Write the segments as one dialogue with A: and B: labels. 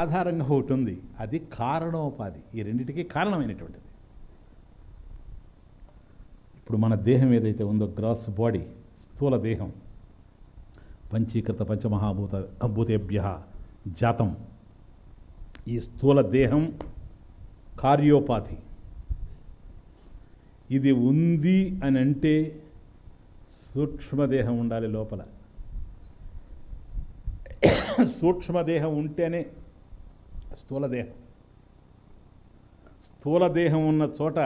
A: ఆధారంగా ఒకటి ఉంది, అది కారణోపాధి. ఈ రెండింటికి కారణమైనటువంటిది. ఇప్పుడు మన దేహం ఏదైతే ఉందో, గ్రాస్ బాడీ, స్థూల దేహం, పంచీకృత పంచమహాభూతేభ్య జాతం. ఈ స్థూల దేహం కార్యోపాధి. ఇది ఉంది అని అంటే సూక్ష్మదేహం ఉండాలి లోపల. సూక్ష్మదేహం ఉంటేనే స్థూలదేహం. స్థూలదేహం ఉన్న చోట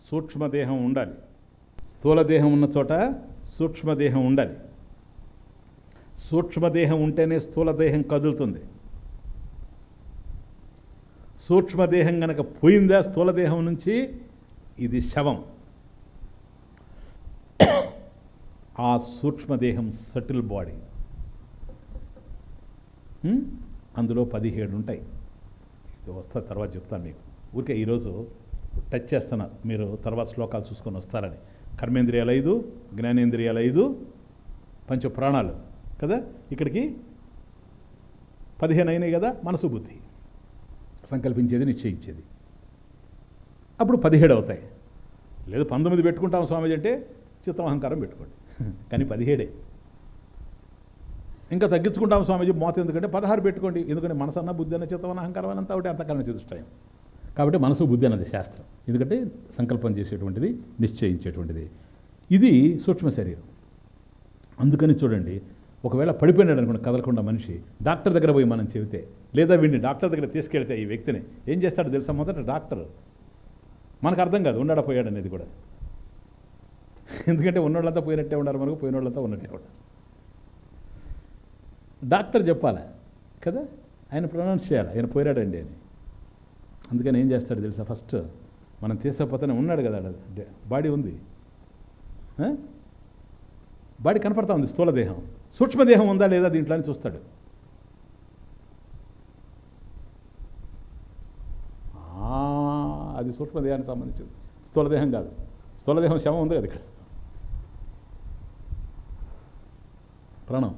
A: సూక్ష్మదేహం ఉండాలి. స్థూలదేహం ఉన్న చోట సూక్ష్మదేహం ఉండాలి. సూక్ష్మదేహం ఉంటేనే స్థూలదేహం కదులుతుంది. సూక్ష్మదేహం గనక పోయిందా స్థూలదేహం నుంచి, ఇది శవం. ఆ సూక్ష్మదేహం సటిల్ బాడీ. అందులో 17 ఉంటాయి. ఇది వస్తా తర్వాత చెప్తాను మీకు. ఊరికే ఈరోజు టచ్ చేస్తున్నా, మీరు తర్వాత శ్లోకాలు చూసుకొని వస్తారని. కర్మేంద్రియాలు 5, జ్ఞానేంద్రియాలు 5, పంచప్రాణాలు కదా. ఇక్కడికి 15 అయినాయి కదా. మనసు బుద్ధి సంకల్పించేది, నిశ్చయించేది. అప్పుడు 17 అవుతాయి. లేదు 19 పెట్టుకుంటాం స్వామీజీ అంటే చిత్తం అహంకారం పెట్టుకోండి, కానీ 17. ఇంకా తగ్గించుకుంటాం స్వామీజీ మోత ఎందుకంటే 16 పెట్టుకోండి. ఎందుకంటే మనసు అన్న, బుద్ధి అన్న, చిత్తం అన్న, అహంకారం అంతా ఒకటి, అంతకాలం చతుష్టయం. కాబట్టి మనసు బుద్ధి అన్నది శాస్త్రం. ఎందుకంటే సంకల్పం చేసేటువంటిది, నిశ్చయించేటువంటిది. ఇది సూక్ష్మ శరీరం. అందుకని చూడండి, ఒకవేళ పడిపోయినాడు అనుకోండి కదలకుండా మనిషి, డాక్టర్ దగ్గర పోయి మనం చెబితే, లేదా వీడిని డాక్టర్ దగ్గర తీసుకెళ్తే ఈ వ్యక్తిని ఏం చేస్తాడో తెలుసా? మొదట డాక్టర్ మనకు అర్థం కాదు ఉన్నాడా పోయాడు అనేది కూడా. ఎందుకంటే ఉన్నోళ్ళంతా పోయినట్టే ఉన్నారు, మనకు పోయినోళ్ళంతా ఉన్నట్టే ఉన్నారు. డాక్టర్ చెప్పాలా కదా, ఆయన ప్రొనౌన్స్ చేయాలి ఆయన పోయాడండి అని. అందుకని ఏం చేస్తాడు తెలుసా? ఫస్ట్ మనం తీసకపోతేనే ఉన్నాడు కదా, బాడీ ఉంది, బాడీ కనపడతా ఉంది, స్థూలదేహం. సూక్ష్మదేహం ఉందా లేదా దీంట్లో అని చూస్తాడు. అది సూక్ష్మదేహానికి సంబంధించింది, స్థూలదేహం కాదు. స్థూలదేహం శవం ఉంది కదా ఇక్కడ. ప్రాణం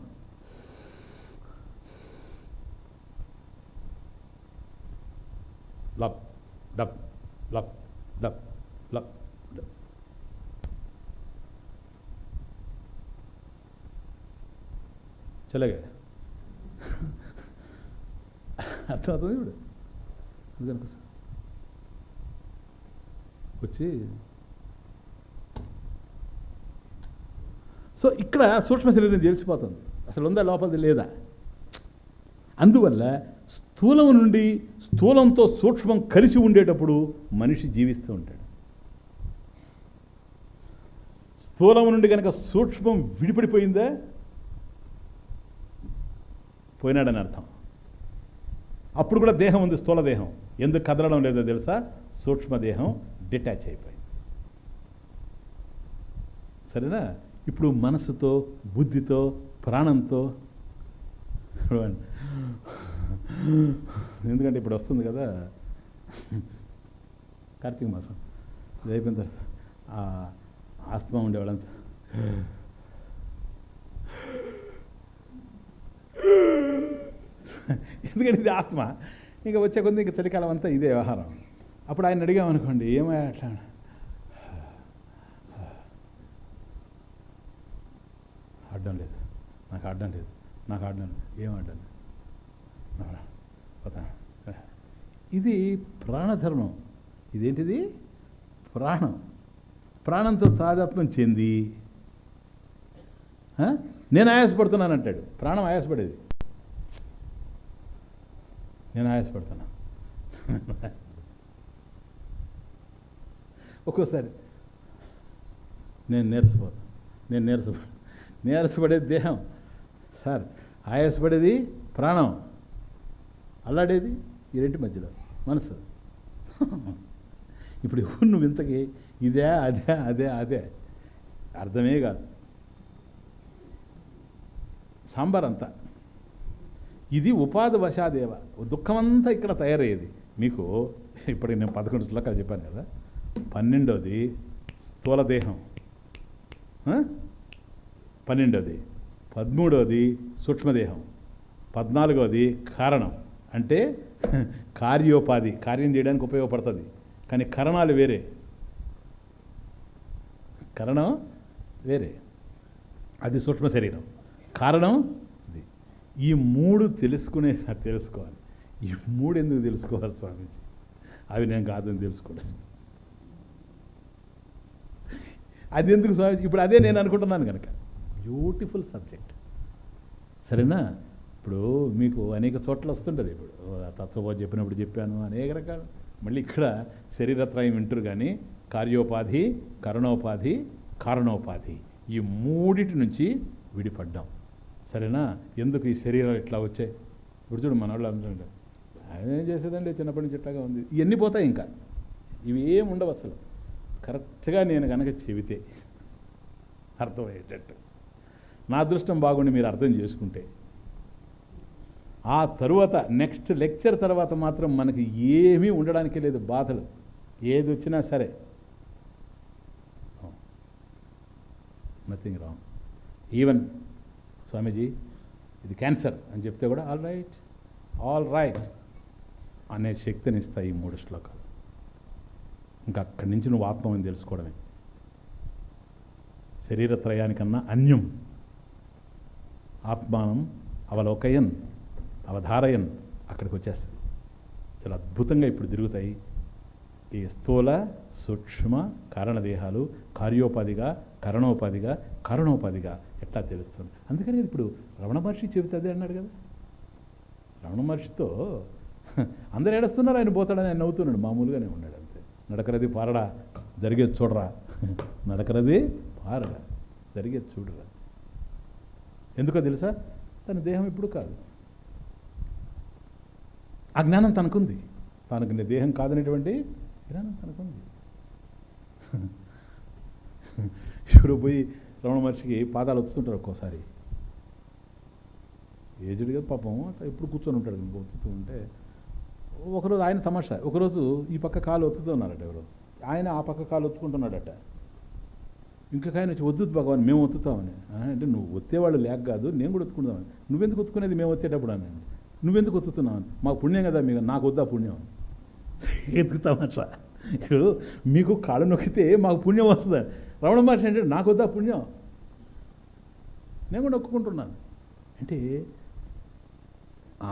A: లప్ డప్ లప్ డప్ లప్ డప్. చల్లగా అర్థమవుతుంది ఇప్పుడు. అందుకని వచ్చి సో ఇక్కడ సూక్ష్మ శరీరం తెలిసిపోతుంది అసలు ఉందా లోపలిది లేదా. అందువల్ల స్థూలం నుండి స్థూలంతో సూక్ష్మం కలిసి ఉండేటప్పుడు మనిషి జీవిస్తూ ఉంటాడు. స్థూలం నుండి కనుక సూక్ష్మం విడిపడిపోయిందా పోయినాడని అర్థం. అప్పుడు కూడా దేహం ఉంది, స్థూలదేహం. ఎందుకు కదలడం లేదో తెలుసా? సూక్ష్మదేహం డిటాచ్ అయిపోయింది. సరేనా? ఇప్పుడు మనసుతో, బుద్ధితో, ప్రాణంతో, ఎందుకంటే ఇప్పుడు వస్తుంది కదా కార్తీక మాసం, ఇది అయిపోయిన తర్వాత ఆస్తమా ఉండేవాళ్ళంతా ఎందుకంటే ఇది ఆస్తమా, ఇంకా వచ్చే కొద్ది ఇంకా చలికాలం అంతా ఇదే వ్యవహారం. అప్పుడు ఆయన అడిగామనుకోండి, ఏమయ్యా అట్లా, అడ్డం లేదు నాకు, అడ్డం లేదు నాకు, అడ్డం లేదు, ఏం అడ్డం లేదు. ఇది ప్రాణధర్మం. ఇదేంటిది? ప్రాణం. ప్రాణంతో తాదాత్మ్యం చెంది నేను ఆయాసపడుతున్నాను అంటాడు. ప్రాణం ఆయాసపడేది, నేను ఆయాసపడుతున్నా. ఒక్కోసారి నేను నీరసపడేది దేహం సార్, ఆయాసపడేది ప్రాణం, అల్లాడేది ఈ రెంటి మధ్యలో మనసు. ఇప్పుడు నువ్వు ఇంతకీ ఇదే అదే అదే అదే అర్థమే కాదు. సాంబార్ అంతా ఇది ఉపాధి వశాదేవ. దుఃఖమంతా ఇక్కడ తయారయ్యేది మీకు. ఇప్పుడు నేను 11 శ్లోకాలు చెప్పాను కదా. 12వది స్థూలదేహం, 12వది, 13వది సూక్ష్మదేహం, 14వది కారణం. అంటే కార్యోపాధి కార్యం చేయడానికి ఉపయోగపడుతుంది, కానీ కరణాలు వేరే. కరణం వేరే, అది సూక్ష్మ శరీరం. కారణం ఇది. ఈ మూడు తెలుసుకోవాలి. ఈ మూడు ఎందుకు తెలుసుకోవాలి స్వామీజీ? అవి నేను కాదని తెలుసుకోవడం. అది ఎందుకు స్వామీజీ? ఇప్పుడు అదే నేను అనుకుంటున్నాను కనుక. బ్యూటిఫుల్ సబ్జెక్ట్, సరేనా? ఇప్పుడు మీకు అనేక చోట్ల వస్తుంటుంది. ఇప్పుడు తత్వబోధ చెప్పినప్పుడు చెప్పాను అనేక రకాలు. మళ్ళీ ఇక్కడ శరీరత్రయం వింటారు, కానీ కార్యోపాధి, కరణోపాధి, కారణోపాధి ఈ మూడిటి నుంచి విడిపడ్డాం, సరేనా? ఎందుకు ఈ శరీరం ఇట్లా వచ్చాయి? ఇప్పుడు చూడు మన వాళ్ళు అంటుంటారు, అదేం చేసేదండి చిన్నప్పటి నుంచి ఇట్లాగా ఉంది. ఇవన్నీ పోతాయి, ఇంకా ఇవి ఏం ఉండవు అసలు. కరెక్ట్గా నేను కనుక చెబితే అర్థమయ్యేటట్టు, నా అదృష్టం బాగుండి మీరు అర్థం చేసుకుంటే, ఆ తరువాత నెక్స్ట్ లెక్చర్ తర్వాత మాత్రం మనకి ఏమీ ఉండడానికి లేదు బాధలు. ఏది వచ్చినా సరే నథింగ్ రాంగ్. ఈవెన్ స్వామీజీ ఇది క్యాన్సర్ అని చెప్తే కూడా ఆల్ రైట్ అనే శక్తిని ఇస్తాయి ఈ 3 శ్లోకాలు. ఇంకా అక్కడి నుంచి నువ్వు ఆత్మని తెలుసుకోవడమే. శరీరత్రయానికన్నా అన్యం ఆత్మానం అవలోకయన్ అవధారయన్ అక్కడికి వచ్చేస్తుంది. చాలా అద్భుతంగా ఇప్పుడు తిరుగుతాయి ఈ స్థూల సూక్ష్మ కారణదేహాలు. కార్యోపాధిగా, కరణోపాధిగా, కారణోపాధిగా ఎట్లా తెలుస్తుంది. అందుకని ఇప్పుడు రమణ మహర్షి చెబుతుంది అన్నాడు కదా. రమణ మహర్షితో అందరు ఏడుస్తున్నారు, ఆయన పోతాడని ఆయన నవ్వుతున్నాడు, మామూలుగానే ఉన్నాడు అంతే. నడకరది పారడా, జరిగేది చూడరా. నడకరది పారడా, జరిగేది చూడరా. ఎందుకో తెలుసా? తన దేహం ఇప్పుడు కాదు. ఆ జ్ఞానం తనకుంది. తనకు దేహం కాదనేటువంటి జ్ఞానం తనకుంది. ఇప్పుడు పోయి రమణ మహర్షికి పాదాలు ఒత్తుతుంటారు ఒక్కోసారి. ఏజ్డ్గా పాపం అట్లా ఎప్పుడు కూర్చొని ఉంటాడు, ఒత్తుతూ ఉంటే ఒకరోజు ఆయన తమాషా, ఒకరోజు ఈ పక్క కాలు ఒత్తుతూ ఉన్నారట ఎవరు, ఆయన ఆ పక్క కాలు ఒత్తుకుంటున్నాడట. ఇంకొక ఆయన వచ్చి వద్దు భగవాన్ మేము ఒత్తుతామని. అంటే నువ్వు ఒత్తేవాళ్ళు లేక కాదు, నేను కూడా ఒత్తుకుందామని. నువ్వెందుకు ఒత్తుకునేది మేము ఒత్తేటప్పుడు అని. నువ్వెందుకు ఒత్తుతున్నావు? మాకు పుణ్యం కదా, మీకు నాకు వద్దా పుణ్యం? ఎందుకు తమాషా? ఇప్పుడు మీకు కాళ్ళు నొక్కితే మాకు పుణ్యం వస్తుంది. రమణ మహర్షి అంటే నాకు వద్దా పుణ్యం, నేను కూడా నొక్కుంటున్నాను అంటే.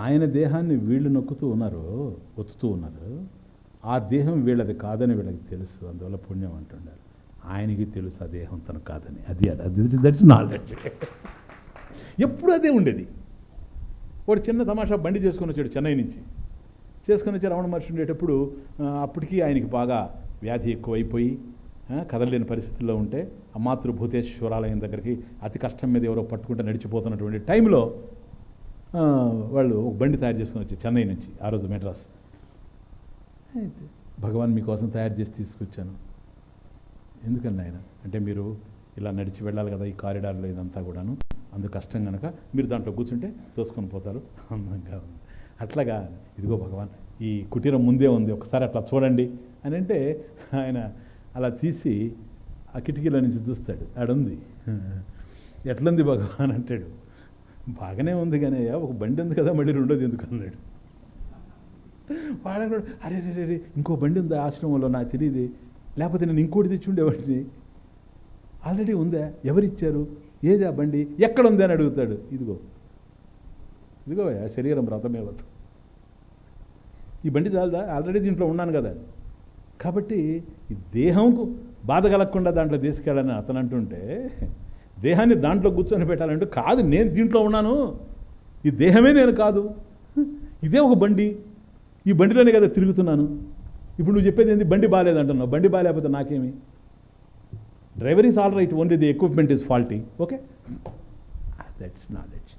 A: ఆయన దేహాన్ని వీళ్ళు నొక్కుతూ ఉన్నారు, ఒత్తుతూ ఉన్నారు. ఆ దేహం వీళ్ళది కాదని వీళ్ళకి తెలుసు, అందువల్ల పుణ్యం అంటున్నారు. ఆయనకి తెలుసు ఆ దేహం తను కాదని. That's knowledge. ఎప్పుడు అదే ఉండేది. వాడు చిన్న తమాషా బండి చేసుకొని వచ్చాడు చెన్నై నుంచి. చేసుకొని వచ్చి రమణ మహర్షి ఉండేటప్పుడు అప్పటికీ ఆయనకి బాగా వ్యాధి ఎక్కువైపోయి కదలలేని పరిస్థితుల్లో ఉంటే ఆ మాతృభూతేశ్వరాలయం దగ్గరికి అతి కష్టం మీద ఎవరో పట్టుకుంటే నడిచిపోతున్నటువంటి టైంలో వాళ్ళు ఒక బండి తయారు చేసుకొని వచ్చి చెన్నై నుంచి, ఆ రోజు మెడ్రాస్. భగవాన్ మీకోసం తయారు చేసి తీసుకొచ్చాను. ఎందుకని ఆయన అంటే, మీరు ఇలా నడిచి వెళ్ళాలి కదా ఈ కారిడార్లో, ఇదంతా కూడాను అందుకు కష్టం కనుక మీరు దాంట్లో కూర్చుంటే తోసుకొని పోతారు, అందంగా ఉంది. అట్లాగా ఇదిగో భగవాన్ ఈ కుటీరం ముందే ఉంది, ఒకసారి అట్లా చూడండి అని అంటే ఆయన అలా తీసి ఆ కిటికీలో నుంచి చూస్తాడు, ఆడుంది. ఎట్లుంది భగవాన్ అంటాడు. బాగానే ఉంది కానీ ఒక బండి ఉంది కదా, మళ్ళీ రెండోది ఎందుకు అన్నాడు. వాడు అరే రే రే ఇంకో బండి ఉంది ఆశ్రమంలో, నాకు తెలియదు, లేకపోతే నేను ఇంకోటి తెచ్చి ఉండేవాడిని. ఆల్రెడీ ఉందా? ఎవరిచ్చారు? ఏది ఆ బండి? ఎక్కడ ఉంది అని అడుగుతాడు. ఇదిగో శరీరం వ్రతమే వద్దు, ఈ బండి చాలదా? ఆల్రెడీ దీంట్లో ఉన్నాను కదా. కాబట్టి ఈ దేహంకు బాధ కలగకుండా దాంట్లో తీసుకెళ్ళాలని అతను అంటుంటే, దేహాన్ని దాంట్లో కూర్చొని పెట్టాలంటే కాదు, నేను దీంట్లో ఉన్నాను, ఈ దేహమే నేను కాదు, ఇదే ఒక బండి, ఈ బండిలోనే కదా తిరుగుతున్నాను. ఇప్పుడు నువ్వు చెప్పేది ఏంటి? బండి బాగాలేదంటున్నావు. బండి బాగాలేకపోతే నాకేమి? Driver is all right, only the equipment is faulty. Okay, that's knowledge.